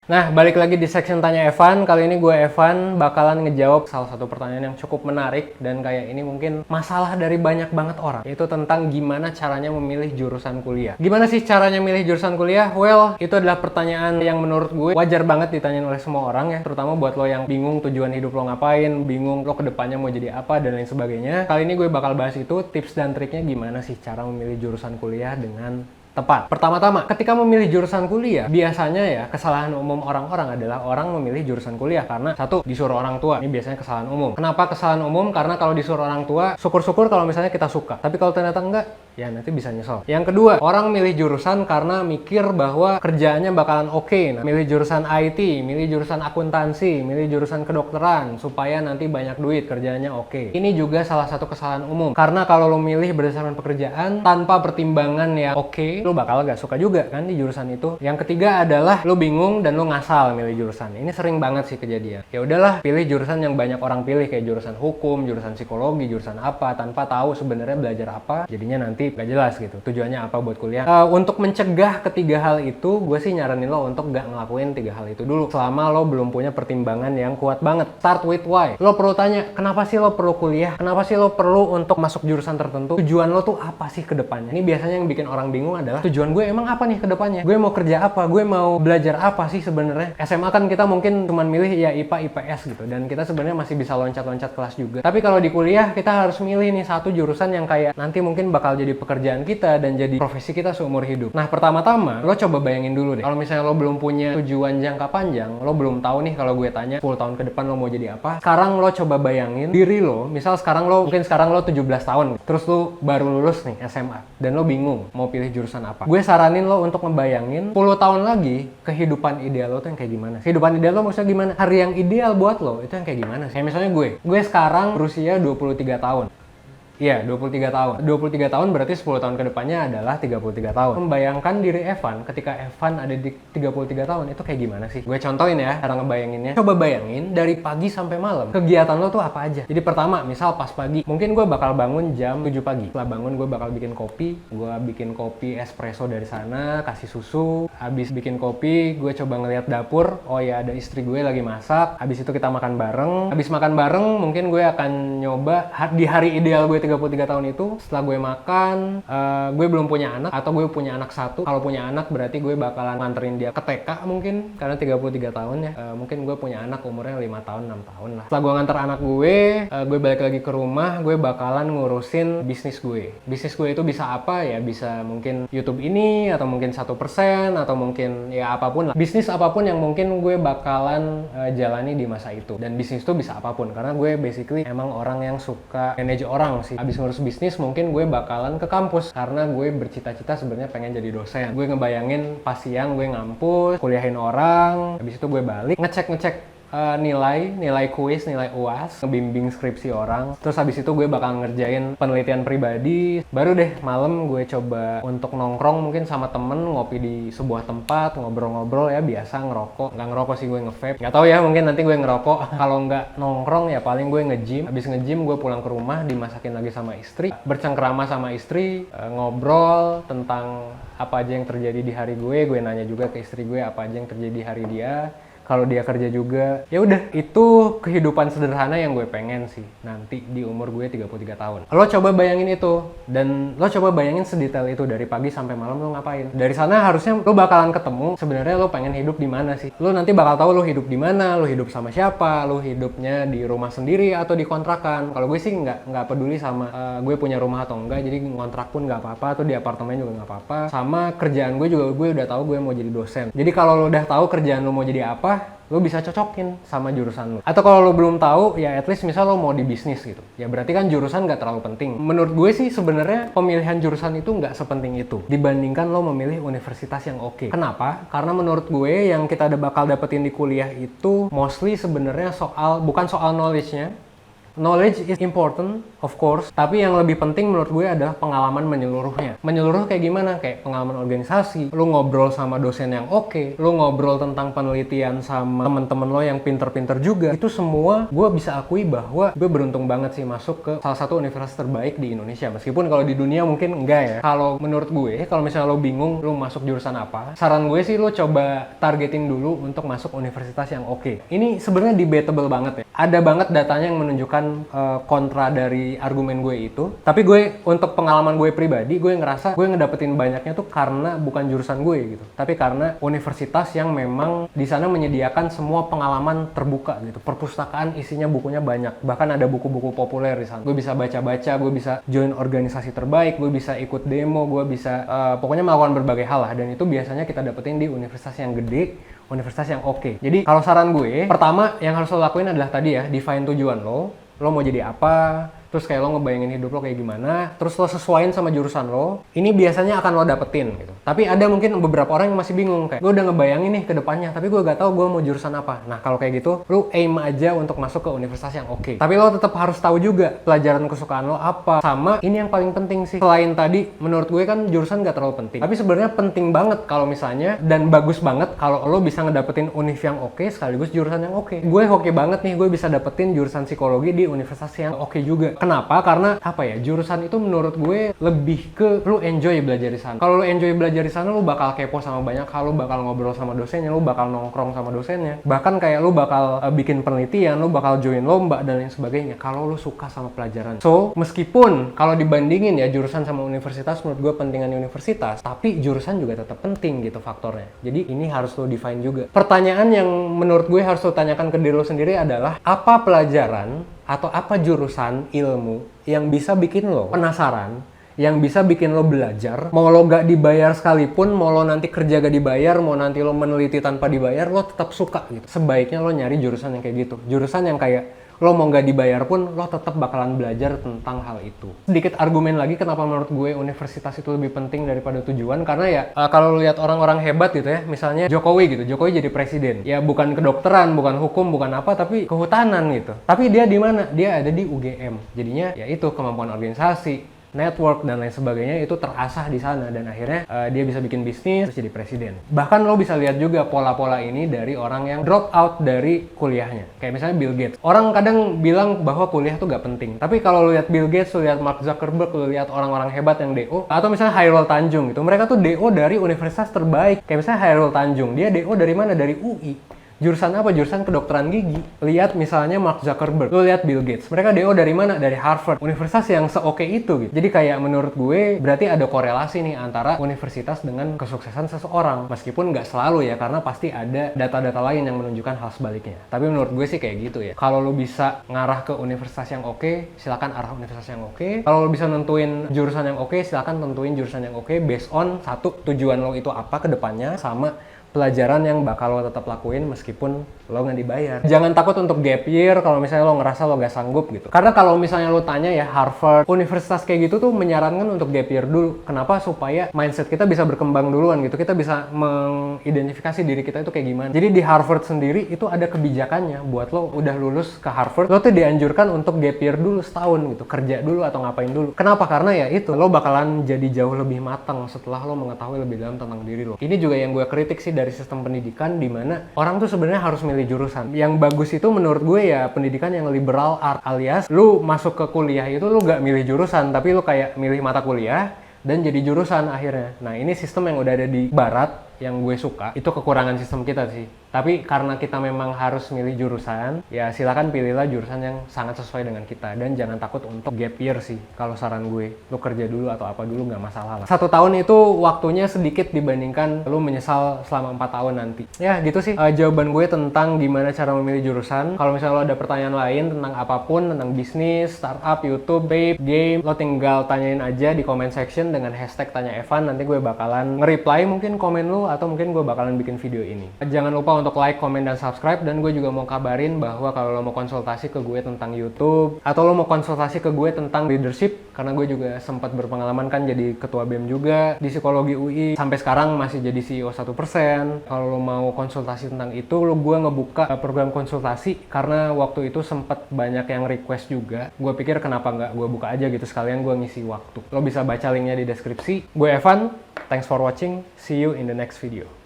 Nah, balik lagi di section tanya Evan. Kali ini gue Evan bakalan ngejawab salah satu pertanyaan yang cukup menarik dan kayak ini mungkin masalah dari banyak banget orang, yaitu tentang gimana caranya memilih jurusan kuliah. Gimana sih caranya milih jurusan kuliah? Well, itu adalah pertanyaan yang menurut gue wajar banget ditanyain oleh semua orang ya, terutama buat lo yang bingung tujuan hidup lo ngapain, bingung lo kedepannya mau jadi apa dan lain sebagainya. Kali ini gue bakal bahas itu, tips dan triknya gimana sih cara memilih jurusan kuliah dengan tepat. Pertama-tama, ketika memilih jurusan kuliah, biasanya ya kesalahan umum orang-orang adalah orang memilih jurusan kuliah karena satu, disuruh orang tua. Ini biasanya kesalahan umum. Kenapa kesalahan umum? Karena kalau disuruh orang tua, syukur-syukur kalau misalnya kita suka. Tapi kalau ternyata enggak, ya nanti bisa nyesel. Yang kedua, orang milih jurusan karena mikir bahwa kerjaannya bakalan oke. Nah, milih jurusan IT, milih jurusan akuntansi, milih jurusan kedokteran supaya nanti banyak duit, kerjaannya oke. Ini juga salah satu kesalahan umum. Karena kalau lo milih berdasarkan pekerjaan tanpa pertimbangan yang oke, lo bakal gak suka juga kan di jurusan itu. Yang ketiga adalah lo bingung dan lo ngasal milih jurusan. Ini sering banget sih kejadian. Ya udahlah, pilih jurusan yang banyak orang pilih kayak jurusan hukum, jurusan psikologi, jurusan apa tanpa tahu sebenarnya belajar apa. Jadinya nanti gak jelas gitu tujuannya apa buat kuliah. Untuk mencegah ketiga hal itu, gue sih nyaranin lo untuk gak ngelakuin tiga hal itu dulu selama lo belum punya pertimbangan yang kuat banget. Start with why. Lo perlu tanya, kenapa sih lo perlu kuliah? Kenapa sih lo perlu untuk masuk jurusan tertentu? Tujuan lo tuh apa sih ke depannya? Ini biasanya yang bikin orang bingung adalah tujuan gue emang apa nih ke depannya? Gue mau kerja apa? Gue mau belajar apa sih sebenarnya? SMA kan kita mungkin cuman milih ya IPA, IPS gitu, dan kita sebenarnya masih bisa loncat-loncat kelas juga. Tapi kalau di kuliah kita harus milih nih satu jurusan yang kayak nanti mungkin bakal jadi pekerjaan kita dan jadi profesi kita seumur hidup. Nah, pertama-tama lo coba bayangin dulu deh. Kalau misalnya lo belum punya tujuan jangka panjang, lo belum tahu nih kalau gue tanya 10 tahun ke depan lo mau jadi apa. Sekarang lo coba bayangin diri lo, misal sekarang lo 17 tahun, terus lo baru lulus nih SMA dan lo bingung mau pilih jurusan apa. Gue saranin lo untuk ngebayangin 10 tahun lagi kehidupan ideal lo tuh yang kayak gimana. Kehidupan ideal lo maksudnya gimana? Hari yang ideal buat lo itu yang kayak gimana sih? Kayak misalnya gue sekarang berusia 23 tahun. Iya, 23 tahun. 23 tahun berarti 10 tahun ke depannya adalah 33 tahun. Membayangkan diri Evan ketika Evan ada di 33 tahun, itu kayak gimana sih? Gue contohin ya, cara ngebayanginnya. Coba bayangin dari pagi sampai malam, kegiatan lo tuh apa aja? Jadi pertama, misal pas pagi, mungkin gue bakal bangun jam 7 pagi. Setelah bangun, gue bakal bikin kopi. Gue bikin kopi espresso dari sana, kasih susu. Habis bikin kopi, gue coba ngeliat dapur. Oh ya, ada istri gue lagi masak. Habis itu kita makan bareng. Habis makan bareng, mungkin gue akan nyoba di hari ideal gue 33 tahun itu, setelah gue makan, gue belum punya anak atau gue punya anak satu. Kalau punya anak berarti gue bakalan nganterin dia ke TK mungkin, karena 33 tahun ya. Mungkin gue punya anak umurnya 5 tahun, 6 tahun lah. Setelah gue nganter anak gue balik lagi ke rumah, gue bakalan ngurusin bisnis gue. Bisnis gue itu bisa apa ya? Bisa mungkin YouTube ini, atau mungkin 1%, atau mungkin ya apapun lah. Bisnis apapun yang mungkin gue bakalan jalani di masa itu. Dan bisnis itu bisa apapun, karena gue basically emang orang yang suka manage orang sih. Abis ngurus bisnis mungkin gue bakalan ke kampus karena gue bercita-cita sebenarnya pengen jadi dosen. Gue ngebayangin pas siang gue ngampus, kuliahin orang, habis itu gue balik ngecek nilai kuis, nilai UAS, ngebimbing skripsi orang. Terus habis itu gue bakal ngerjain penelitian pribadi. Baru deh malam gue coba untuk nongkrong mungkin sama temen, ngopi di sebuah tempat, ngobrol-ngobrol ya, biasa ngerokok. Nggak ngerokok sih, gue nge-vape. Nggak tahu ya, mungkin nanti gue ngerokok. Kalau nggak nongkrong ya paling gue nge-gym. Habis nge-gym gue pulang ke rumah, dimasakin lagi sama istri, bercengkrama sama istri, ngobrol tentang apa aja yang terjadi di hari gue nanya juga ke istri gue apa aja yang terjadi di hari dia. Kalau dia kerja juga, ya udah, itu kehidupan sederhana yang gue pengen sih nanti di umur gue 33 tahun. Lo coba bayangin itu, dan lo coba bayangin sedetail itu dari pagi sampai malam lo ngapain. Dari sana harusnya lo bakalan ketemu sebenarnya lo pengen hidup di mana sih. Lo nanti bakal tahu lo hidup di mana, lo hidup sama siapa, lo hidupnya di rumah sendiri atau di kontrakan. Kalau gue sih nggak peduli sama gue punya rumah atau enggak, jadi ngontrak pun nggak apa-apa, atau di apartemen juga nggak apa-apa. Sama kerjaan gue juga, gue udah tahu gue mau jadi dosen. Jadi kalau lo udah tahu kerjaan lo mau jadi apa, lo bisa cocokin sama jurusan lo. Atau kalau lo belum tahu, ya at least misal lo mau di bisnis gitu, ya berarti kan jurusan nggak terlalu penting. Menurut gue sih sebenarnya pemilihan jurusan itu nggak sepenting itu dibandingkan lo memilih universitas yang oke. Kenapa? Karena menurut gue yang kita bakal dapetin di kuliah itu mostly sebenarnya bukan soal knowledge-nya, Knowledge is important, of course, tapi yang lebih penting menurut gue adalah pengalaman menyeluruhnya. Menyeluruh kayak gimana? Kayak pengalaman organisasi, lu ngobrol sama dosen yang oke, lu ngobrol tentang penelitian sama temen-temen lo yang pinter-pinter juga. Itu semua gue bisa akui bahwa gue beruntung banget sih masuk ke salah satu universitas terbaik di Indonesia. Meskipun kalau di dunia mungkin enggak ya. Kalau menurut gue, kalau misalnya lo bingung lu masuk jurusan apa, saran gue sih lo coba targetin dulu untuk masuk universitas yang oke. Ini sebenarnya debatable banget ya. Ada banget datanya yang menunjukkan kontra dari argumen gue itu. Tapi gue untuk pengalaman gue pribadi, gue ngerasa gue ngedapetin banyaknya tuh karena bukan jurusan gue gitu, tapi karena universitas yang memang di sana menyediakan semua pengalaman terbuka gitu. Perpustakaan isinya bukunya banyak, bahkan ada buku-buku populer di sana. Gue bisa baca-baca, gue bisa join organisasi terbaik, gue bisa ikut demo, gue bisa pokoknya melakukan berbagai hal lah. Dan itu biasanya kita dapetin di universitas yang gede, universitas yang oke. Jadi kalau saran gue, pertama yang harus lo lakuin adalah tadi ya, define tujuan lo mau jadi apa, terus kayak lo ngebayangin hidup lo kayak gimana, terus lo sesuaiin sama jurusan lo. Ini biasanya akan lo dapetin gitu. Tapi ada mungkin beberapa orang yang masih bingung, kayak gue udah ngebayangin nih ke depannya, tapi gue gak tahu gue mau jurusan apa. Nah kalau kayak gitu, lo aim aja untuk masuk ke universitas yang oke. Tapi lo tetap harus tahu juga pelajaran kesukaan lo apa. Sama ini yang paling penting sih, selain tadi, menurut gue kan jurusan gak terlalu penting, tapi sebenarnya penting banget kalau misalnya, dan bagus banget kalau lo bisa ngedapetin univ yang oke sekaligus jurusan yang oke. Gue hoki banget nih, gue bisa dapetin jurusan psikologi di universitas yang oke juga. Kenapa? Karena apa ya, jurusan itu menurut gue lebih ke lu enjoy belajar di sana. Kalau lu enjoy belajar di sana, lu bakal kepo sama banyak hal, lu bakal ngobrol sama dosennya, lu bakal nongkrong sama dosennya. Bahkan kayak lu bakal bikin penelitian, lu bakal join lomba dan lain sebagainya kalau lu suka sama pelajaran. So, meskipun kalau dibandingin ya jurusan sama universitas, menurut gue pentingan universitas, tapi jurusan juga tetap penting gitu faktornya. Jadi ini harus lu define juga. Pertanyaan yang menurut gue harus lu tanyakan ke diri lu sendiri adalah, apa pelajaran atau apa jurusan ilmu yang bisa bikin lo penasaran, yang bisa bikin lo belajar, mau lo gak dibayar sekalipun, mau lo nanti kerja gak dibayar, mau nanti lo meneliti tanpa dibayar, lo tetap suka gitu. Sebaiknya lo nyari jurusan yang kayak gitu. Jurusan yang kayak lo mau gak dibayar pun, lo tetap bakalan belajar tentang hal itu. Sedikit argumen lagi kenapa menurut gue universitas itu lebih penting daripada tujuan. Karena ya, kalau lo lihat orang-orang hebat gitu ya, misalnya Jokowi gitu, Jokowi jadi presiden. Ya bukan kedokteran, bukan hukum, bukan apa, tapi kehutanan gitu. Tapi dia di mana? Dia ada di UGM. Jadinya ya itu, kemampuan organisasi, network dan lain sebagainya itu terasah di sana, dan akhirnya dia bisa bikin bisnis terus jadi presiden. Bahkan lo bisa lihat juga pola-pola ini dari orang yang drop out dari kuliahnya. Kayak misalnya Bill Gates. Orang kadang bilang bahwa kuliah tuh gak penting. Tapi kalau lo lihat Bill Gates, lo lihat Mark Zuckerberg, lo lihat orang-orang hebat yang DO, atau misalnya Hairul Tanjung gitu. Mereka tuh DO dari universitas terbaik. Kayak misalnya Hairul Tanjung, dia DO dari mana? Dari UI. Jurusan apa? Jurusan kedokteran gigi. Lihat misalnya Mark Zuckerberg, lu lihat Bill Gates. Mereka DO dari mana? Dari Harvard. Universitas yang seoke itu gitu. Jadi kayak menurut gue berarti ada korelasi nih antara universitas dengan kesuksesan seseorang. Meskipun nggak selalu ya, karena pasti ada data-data lain yang menunjukkan hal sebaliknya. Tapi menurut gue sih kayak gitu ya. Kalau lu bisa ngarah ke universitas yang oke, silakan arah universitas yang oke. Kalau lu bisa nentuin jurusan yang oke, silakan tentuin jurusan yang oke based on satu, tujuan lo itu apa ke depannya, sama pelajaran yang bakal lo tetap lakuin meskipun lo nggak dibayar. Jangan takut untuk gap year kalau misalnya lo ngerasa lo gak sanggup gitu. Karena kalau misalnya lo tanya ya, Harvard, universitas kayak gitu tuh menyarankan untuk gap year dulu. Kenapa? Supaya mindset kita bisa berkembang duluan gitu. Kita bisa mengidentifikasi diri kita itu kayak gimana. Jadi di Harvard sendiri itu ada kebijakannya buat lo udah lulus ke Harvard, lo tuh dianjurkan untuk gap year dulu setahun gitu. Kerja dulu atau ngapain dulu. Kenapa? Karena ya itu, lo bakalan jadi jauh lebih matang setelah lo mengetahui lebih dalam tentang diri lo. Ini juga yang gue kritik sih dari sistem pendidikan, di mana orang tuh sebenarnya harus milih jurusan. Yang bagus itu menurut gue ya pendidikan yang liberal art, alias lu masuk ke kuliah itu lu gak milih jurusan, tapi lu kayak milih mata kuliah dan jadi jurusan akhirnya. Nah ini sistem yang udah ada di barat yang gue suka. Itu kekurangan sistem kita sih. Tapi karena kita memang harus milih jurusan, ya silakan pilihlah jurusan yang sangat sesuai dengan kita. Dan jangan takut untuk gap year sih, kalau saran gue. Lu kerja dulu atau apa dulu nggak masalah lah. 1 tahun itu waktunya sedikit dibandingkan lu menyesal selama 4 tahun nanti. Ya gitu sih jawaban gue tentang gimana cara memilih jurusan. Kalau misalnya lo ada pertanyaan lain tentang apapun, tentang bisnis, startup, YouTube, vape, game, lo tinggal tanyain aja di comment section dengan hashtag tanya Evan. Nanti gue bakalan nge-reply mungkin komen lu atau mungkin gue bakalan bikin video ini. Jangan lupa untuk like, komen, dan subscribe. Dan gue juga mau kabarin bahwa kalau lo mau konsultasi ke gue tentang YouTube, atau lo mau konsultasi ke gue tentang leadership, karena gue juga sempat berpengalaman kan jadi ketua BEM juga di psikologi UI, sampai sekarang masih jadi CEO 1%. Kalau lo mau konsultasi tentang itu, gue ngebuka program konsultasi karena waktu itu sempat banyak yang request juga. Gue pikir kenapa nggak gue buka aja gitu, sekalian gue ngisi waktu. Lo bisa baca linknya di deskripsi. Gue Evan, thanks for watching, see you in the next video.